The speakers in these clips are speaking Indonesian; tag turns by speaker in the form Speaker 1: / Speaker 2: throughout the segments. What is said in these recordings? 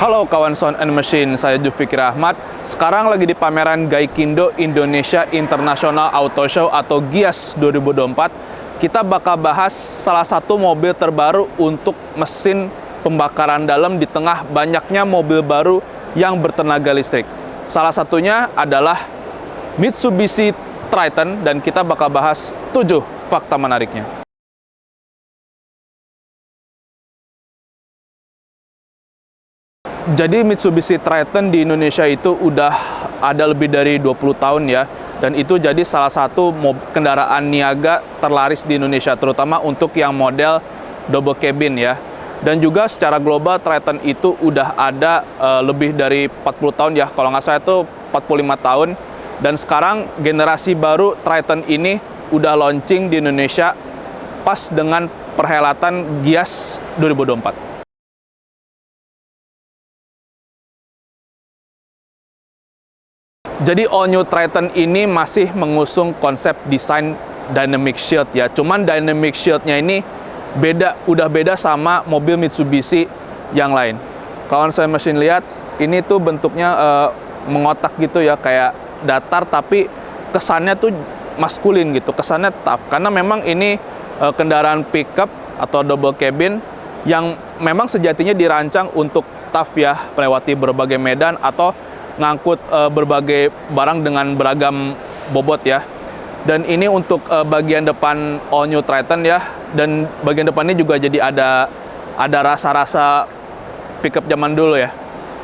Speaker 1: Halo kawan Sound and Machine, saya Jufikri Ahmad. Sekarang lagi di pameran Gaikindo Indonesia International Auto Show atau GIAS 2024. Kita bakal bahas salah satu mobil terbaru untuk mesin pembakaran dalam di tengah banyaknya mobil baru yang bertenaga listrik. Salah satunya adalah Mitsubishi Triton dan kita bakal bahas 7 fakta menariknya. Jadi Mitsubishi Triton di Indonesia itu udah ada lebih dari 20 tahun ya. Dan itu jadi salah satu kendaraan niaga terlaris di Indonesia, terutama untuk yang model double cabin ya. Dan juga secara global Triton itu udah ada lebih dari 40 tahun ya. Kalau nggak salah itu 45 tahun. Dan sekarang generasi baru Triton ini udah launching di Indonesia pas dengan perhelatan GIAS 2024. Jadi All New Triton ini masih mengusung konsep desain dynamic shield ya. Cuman dynamic shieldnya ini udah beda sama mobil Mitsubishi yang lain. Kalau saya mesin lihat, ini tuh bentuknya mengotak gitu ya, kayak datar tapi kesannya tuh maskulin gitu, kesannya tough. Karena memang ini kendaraan pickup atau double cabin yang memang sejatinya dirancang untuk tough ya, melewati berbagai medan atau ngangkut berbagai barang dengan beragam bobot ya. Dan ini untuk bagian depan All New Triton ya. Dan bagian depan ini juga jadi ada rasa-rasa pickup zaman dulu ya.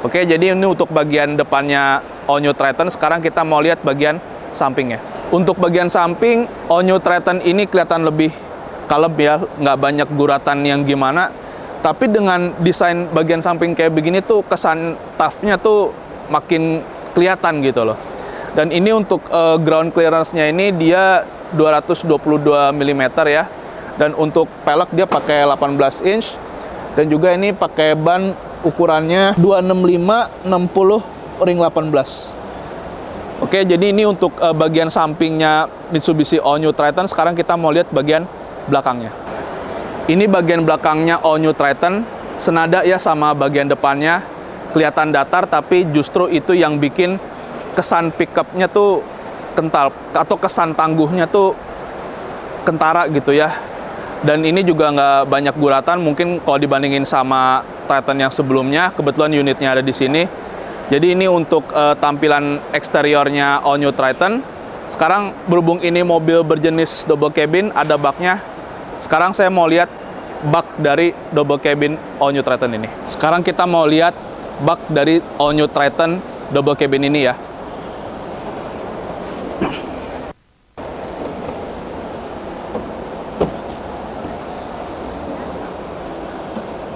Speaker 1: Oke, jadi ini untuk bagian depannya All New Triton. Sekarang kita mau lihat bagian sampingnya. Untuk bagian samping All New Triton ini kelihatan lebih kalem ya, nggak banyak guratan yang gimana. Tapi dengan desain bagian samping kayak begini tuh kesan toughnya tuh makin kelihatan gitu loh. Dan ini untuk ground clearance-nya ini dia 222 mm ya. Dan untuk pelek dia pakai 18 inch. Dan juga ini pakai ban ukurannya 265 60 ring 18. Oke, jadi ini untuk bagian sampingnya Mitsubishi All New Triton. Sekarang kita mau lihat bagian belakangnya. Ini bagian belakangnya All New Triton, senada ya sama bagian depannya. Kelihatan datar, tapi justru itu yang bikin kesan pickupnya tuh kental atau kesan tangguhnya tuh kentara gitu ya. Dan ini juga nggak banyak guratan, mungkin kalau dibandingin sama Triton yang sebelumnya. Kebetulan unitnya ada di sini. Jadi ini untuk tampilan eksteriornya All New Triton. Sekarang berhubung ini mobil berjenis double cabin, ada baknya. Sekarang saya mau lihat bak dari double cabin All New Triton ini. Sekarang kita mau lihat bak dari All New Triton double cabin ini ya.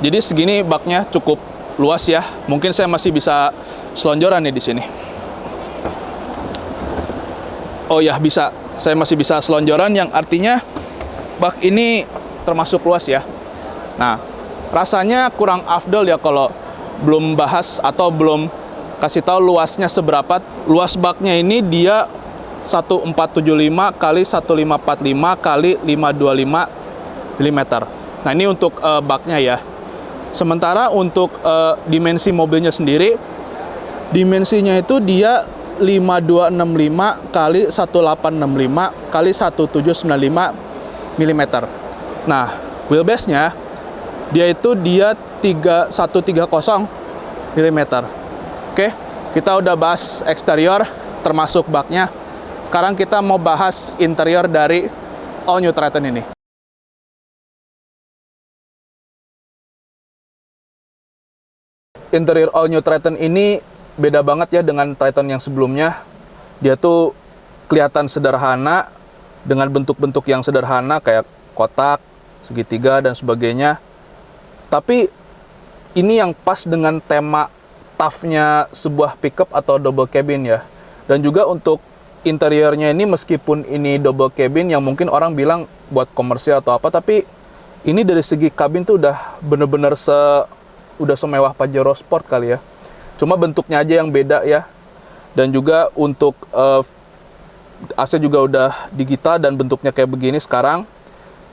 Speaker 1: Jadi segini baknya cukup luas ya. Mungkin saya masih bisa selonjoran nih di sini. Oh ya, bisa. Saya masih bisa selonjoran yang artinya bak ini termasuk luas ya. Nah, rasanya kurang afdol ya kalau belum bahas atau belum kasih tahu luasnya seberapa. Luas baknya ini dia 1475 kali 1545 kali 525 mm. Nah, ini untuk baknya ya. Sementara untuk dimensi mobilnya sendiri, dimensinya itu dia 5265 kali 1865 kali 1795 mm. Nah, wheelbase-nya dia 3130 mm. Oke, kita udah bahas eksterior termasuk baknya. Sekarang kita mau bahas interior dari All New Triton ini. Interior All New Triton ini beda banget ya dengan Triton yang sebelumnya. Dia tuh kelihatan sederhana dengan bentuk-bentuk yang sederhana kayak kotak, segitiga dan sebagainya. Tapi ini yang pas dengan tema tough-nya sebuah pickup atau double cabin ya. Dan juga untuk interiornya ini, meskipun ini double cabin yang mungkin orang bilang buat komersial atau apa, tapi ini dari segi kabin tuh udah bener-bener udah semewah Pajero Sport kali ya. Cuma bentuknya aja yang beda ya. Dan juga untuk AC juga udah digital dan bentuknya kayak begini sekarang.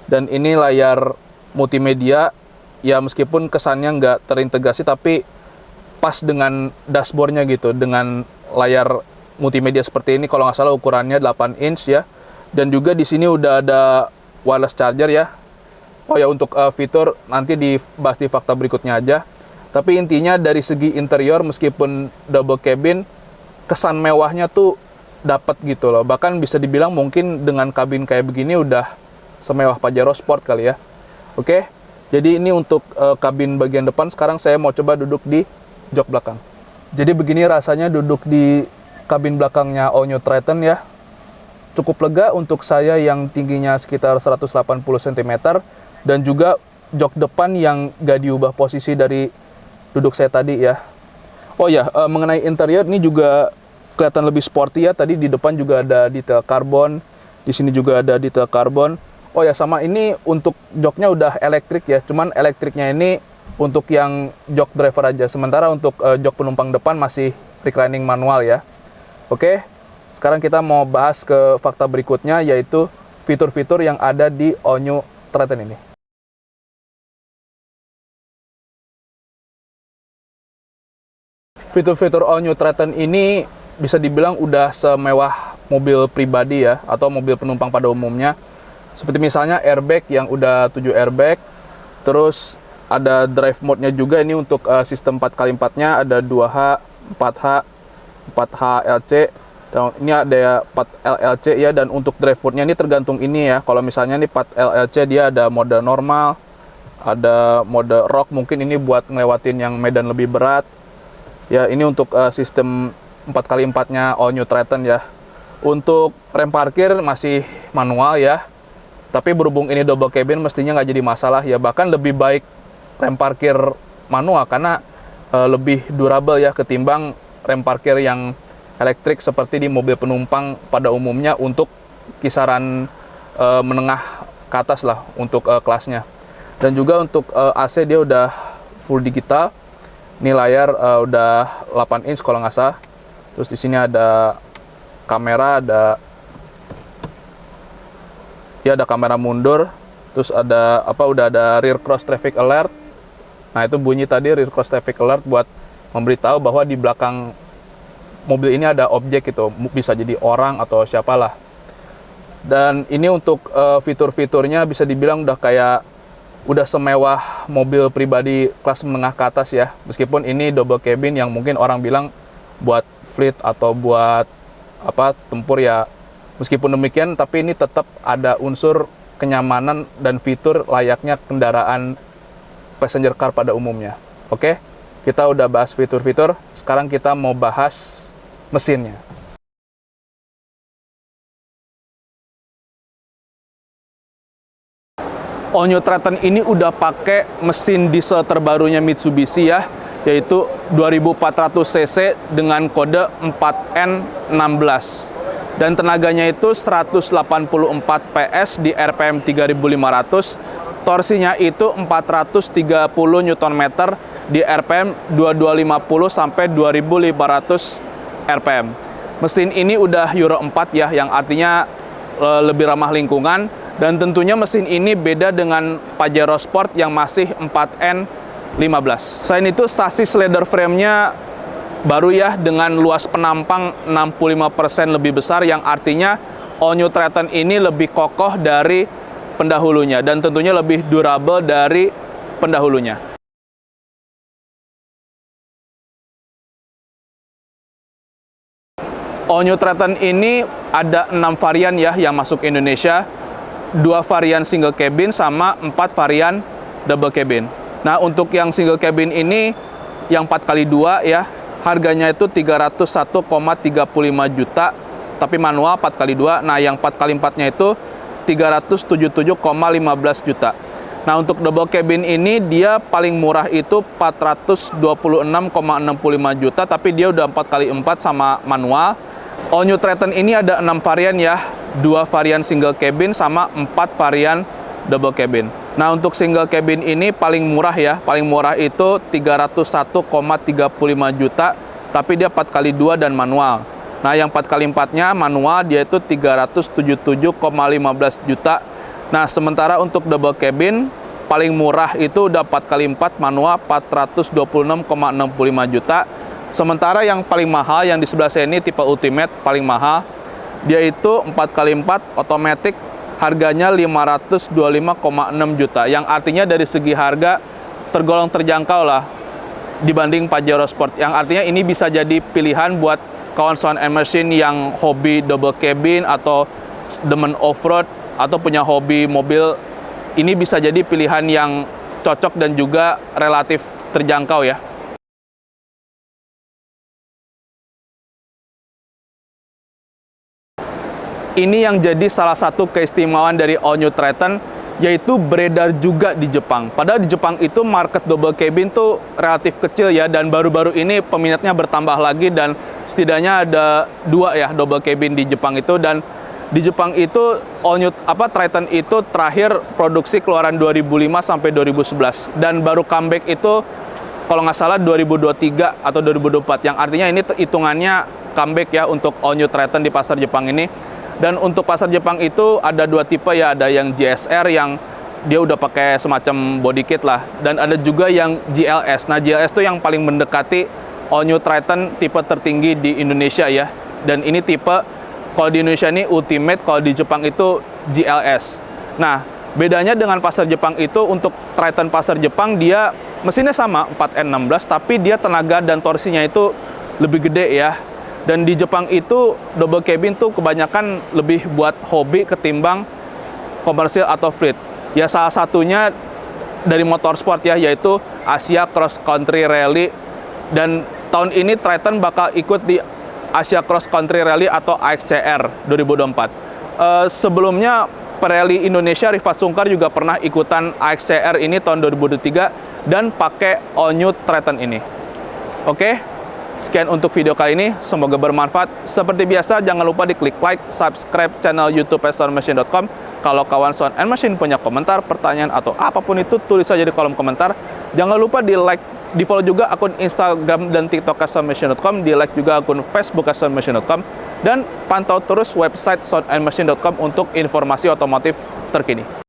Speaker 1: Dan ini layar multimedia. Ya meskipun kesannya nggak terintegrasi, tapi pas dengan dashboardnya gitu, dengan layar multimedia seperti ini. Kalau nggak salah ukurannya 8 inch ya. Dan juga di sini udah ada wireless charger ya. Oh ya, untuk fitur nanti dibahas di fakta berikutnya aja. Tapi intinya dari segi interior, meskipun double cabin, kesan mewahnya tuh dapat gitu loh. Bahkan bisa dibilang mungkin dengan kabin kayak begini udah semewah Pajero Sport kali ya. Oke, jadi ini untuk kabin bagian depan. Sekarang saya mau coba duduk di jok belakang. Jadi begini rasanya duduk di kabin belakangnya All New Triton ya. Cukup lega untuk saya yang tingginya sekitar 180 cm. Dan juga jok depan yang gak diubah posisi dari duduk saya tadi ya. Oh ya, mengenai interior ini juga kelihatan lebih sporty ya. Tadi di depan juga ada detail karbon, di sini juga ada detail karbon. Oh ya, sama ini untuk joknya udah elektrik ya. Cuman elektriknya ini untuk yang jok driver aja. Sementara untuk jok penumpang depan masih reclining manual ya. Oke, sekarang kita mau bahas ke fakta berikutnya, yaitu fitur-fitur yang ada di All New Triton ini. Fitur-fitur All New Triton ini bisa dibilang udah semewah mobil pribadi ya, atau mobil penumpang pada umumnya. Seperti misalnya airbag yang udah 7 airbag. Terus ada drive mode-nya juga, ini untuk sistem 4x4-nya ada 2H, 4H, 4H LC. Dan ini ada 4 LLC ya, dan untuk drive mode-nya ini tergantung ini ya. Kalau misalnya nih 4 LLC dia ada mode normal, ada mode rock, mungkin ini buat ngelewatin yang medan lebih berat. Ya, ini untuk sistem 4x4-nya All New Triton ya. Untuk rem parkir masih manual ya. Tapi berhubung ini double cabin mestinya nggak jadi masalah ya. Bahkan lebih baik rem parkir manual karena lebih durable ya ketimbang rem parkir yang elektrik seperti di mobil penumpang pada umumnya untuk kisaran menengah ke atas lah untuk kelasnya. Dan juga untuk AC dia udah full digital. Ini layar udah 8 inch kalau nggak salah. Terus di sini ada kamera, ada kamera mundur. Terus ada udah ada rear cross traffic alert. Nah, itu bunyi tadi rear cross traffic alert buat memberitahu bahwa di belakang mobil ini ada objek gitu, bisa jadi orang atau siapalah. Dan ini untuk fitur-fiturnya bisa dibilang udah semewah mobil pribadi kelas menengah ke atas ya. Meskipun ini double cabin yang mungkin orang bilang buat fleet atau buat tempur ya. Meskipun demikian, tapi ini tetap ada unsur kenyamanan dan fitur layaknya kendaraan passenger car pada umumnya. Oke, kita udah bahas fitur-fitur. Sekarang kita mau bahas mesinnya. All New Triton ini udah pakai mesin diesel terbarunya Mitsubishi ya, yaitu 2400 cc dengan kode 4N16. Dan tenaganya itu 184 PS di RPM 3500, torsinya itu 430 Nm di RPM 2250 sampai 2500 RPM. Mesin ini udah Euro 4 ya, yang artinya lebih ramah lingkungan. Dan tentunya mesin ini beda dengan Pajero Sport yang masih 4N15. Selain itu, sasis leather frame-nya baru ya, dengan luas penampang 65% lebih besar, yang artinya All New Triton ini lebih kokoh dari pendahulunya dan tentunya lebih durable dari pendahulunya. All New Triton ini ada 6 varian ya yang masuk Indonesia. 2 varian single cabin sama 4 varian double cabin. Nah, untuk yang single cabin ini yang 4x2 ya, harganya itu 301,35 juta, tapi manual 4x2. Nah, yang 4x4-nya itu 377,15 juta. Nah, untuk double cabin ini dia paling murah itu 426,65 juta, tapi dia udah 4x4 sama manual. All New Triton ini ada 6 varian ya. 2 varian single cabin sama 4 varian double cabin. Nah, untuk single cabin ini paling murah ya. Paling murah itu 301,35 juta, tapi dia 4x2 dan manual. Nah, yang 4x4-nya manual dia itu 377,15 juta. Nah, sementara untuk double cabin paling murah itu udah 4x4 manual 426,65 juta. Sementara yang paling mahal yang di sebelah saya ini tipe Ultimate paling mahal, dia itu 4x4 otomatis, harganya 525,6 juta. Yang artinya dari segi harga tergolong terjangkau lah dibanding Pajero Sport. Yang artinya ini bisa jadi pilihan buat kawan Sound and Machine yang hobi double cabin atau demen off-road atau punya hobi mobil. Ini bisa jadi pilihan yang cocok dan juga relatif terjangkau ya. Ini yang jadi salah satu keistimewaan dari All New Triton, yaitu beredar juga di Jepang. Padahal di Jepang itu market double cabin tuh relatif kecil ya, dan baru-baru ini peminatnya bertambah lagi, dan setidaknya ada 2 ya double cabin di Jepang itu. Dan di Jepang itu Triton itu terakhir produksi keluaran 2005 sampai 2011, dan baru comeback itu kalau nggak salah 2023 atau 2024, yang artinya ini hitungannya comeback ya untuk All New Triton di pasar Jepang ini. Dan untuk pasar Jepang itu ada 2 tipe ya, ada yang GSR yang dia udah pakai semacam body kit lah, dan ada juga yang GLS. Nah, GLS itu yang paling mendekati All New Triton tipe tertinggi di Indonesia ya, dan ini tipe kalau di Indonesia ini Ultimate, kalau di Jepang itu GLS. Nah, bedanya dengan pasar Jepang itu, untuk Triton pasar Jepang dia mesinnya sama 4N16, tapi dia tenaga dan torsinya itu lebih gede ya. Dan di Jepang itu double cabin tuh kebanyakan lebih buat hobi ketimbang komersil atau fleet. Ya salah satunya dari motorsport ya, yaitu Asia Cross Country Rally. Dan tahun ini Triton bakal ikut di Asia Cross Country Rally atau AXCR 2024. Sebelumnya Pirelli Indonesia Rifat Sungkar juga pernah ikutan AXCR ini tahun 2023 dan pakai All New Triton ini. Oke, sekian untuk video kali ini, semoga bermanfaat. Seperti biasa, jangan lupa diklik like, subscribe channel YouTube soundmachine.com. Kalau kawan Sound and Machine punya komentar, pertanyaan, atau apapun itu, tulis saja di kolom komentar. Jangan lupa di like, di follow juga akun Instagram dan TikTok soundmachine.com, di like juga akun Facebook soundmachine.com, dan pantau terus website soundandmachine.com untuk informasi otomotif terkini.